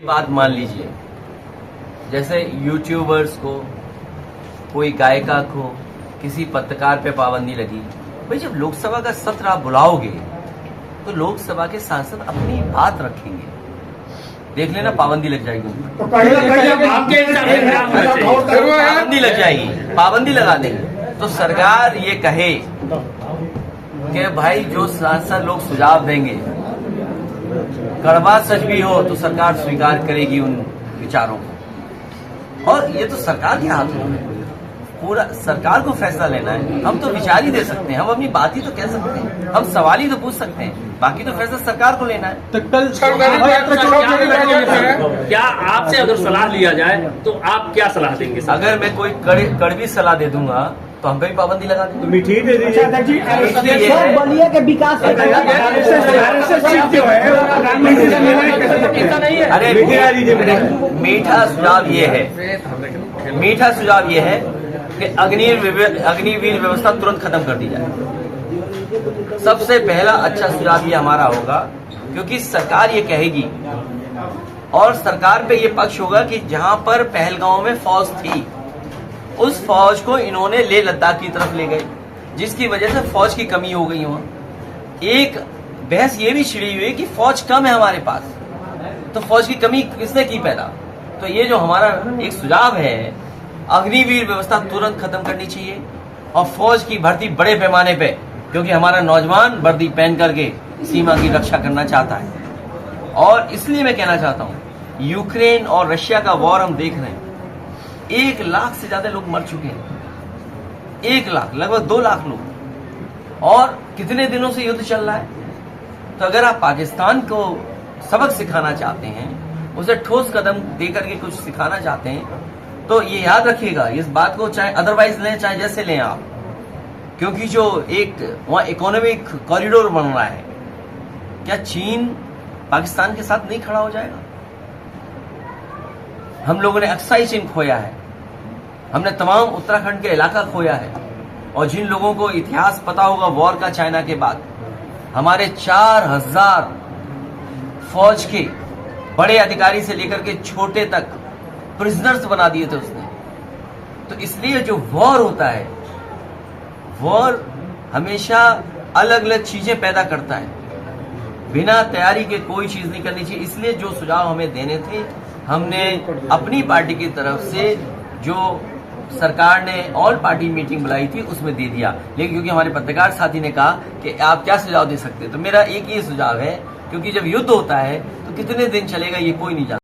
बात मान लीजिए, जैसे यूट्यूबर्स को, कोई गायिका को, किसी पत्रकार पे पाबंदी लगी। भाई जब लोकसभा का सत्र आप बुलाओगे तो लोकसभा के सांसद अपनी बात रखेंगे, देख लेना पाबंदी लग जाएगी। तो पाबंदी लग जाएगी, पाबंदी लगा देंगे। तो सरकार ये कहे कि भाई जो सांसद लोग सुझाव देंगे, कड़वा सच भी हो तो सरकार स्वीकार करेगी उन विचारों को। और ये तो सरकार के हाथ में है, पूरा सरकार को फैसला लेना है। हम तो विचार ही दे सकते हैं, हम अपनी बात ही तो कह सकते हैं, हम सवाल ही तो पूछ सकते हैं, बाकी तो फैसला सरकार को लेना है। तो कल क्या आपसे अगर सलाह लिया जाए तो आप क्या सलाह देंगे? अगर मैं कोई कड़वी सलाह दे दूंगा तो हम पे भी पाबंदी लगा देंगे। मीठी दे दीजिए। बलिया के विकास अरे मीठा सुझाव ये है कि अग्निवीर व्यवस्था तुरंत खत्म कर दी जाए। सबसे पहला अच्छा सुझाव ये हमारा होगा, क्योंकि सरकार ये कहेगी और सरकार पे ये पक्ष होगा कि जहां पर पहलगांव में फौज थी, उस फौज को इन्होंने लेह लद्दाख की तरफ ले गए, जिसकी वजह से फौज की कमी हो गई वहां। एक बहस ये भी छिड़ी हुई कि फौज कम है हमारे पास, तो फौज की कमी किसने की पैदा? तो ये जो हमारा एक सुझाव है, अग्निवीर व्यवस्था तुरंत खत्म करनी चाहिए और फौज की भर्ती बड़े पैमाने पे, क्योंकि हमारा नौजवान वर्दी पहन करके सीमा की रक्षा करना चाहता है। और इसलिए मैं कहना चाहता हूं, यूक्रेन और रशिया का वॉर हम देख रहे हैं, 1 लाख से ज्यादा लोग मर चुके हैं, 1 लाख, लगभग 2 लाख लोग, और कितने दिनों से युद्ध चल रहा है। तो अगर आप पाकिस्तान को सबक सिखाना चाहते हैं, उसे ठोस कदम देकर के कुछ सिखाना चाहते हैं, तो ये याद रखिएगा इस बात को, चाहे अदरवाइज लें चाहे जैसे लें आप, क्योंकि जो एक वहां इकोनॉमिक कॉरिडोर बन रहा है, क्या चीन पाकिस्तान के साथ नहीं खड़ा हो जाएगा? हम लोगों ने अक्साई चीन खोया है, हमने तमाम उत्तराखंड के इलाका खोया है, और जिन लोगों को इतिहास पता होगा वॉर का, चाइना के बाद हमारे 4000 फौज के बड़े अधिकारी से लेकर के छोटे तक प्रिजनर्स बना दिए थे उसने। तो इसलिए जो वॉर होता है, वॉर हमेशा अलग अलग चीजें पैदा करता है, बिना तैयारी के कोई चीज नहीं करनी चाहिए। इसलिए जो सुझाव हमें देने थे, हमने अपनी पार्टी की तरफ से, जो सरकार ने ऑल पार्टी मीटिंग बुलाई थी उसमें दे दिया। लेकिन क्योंकि हमारे पत्रकार साथी ने कहा कि आप क्या सुझाव दे सकते हैं, तो मेरा एक ही सुझाव है, क्योंकि जब युद्ध होता है तो कितने दिन चलेगा ये कोई नहीं जानता।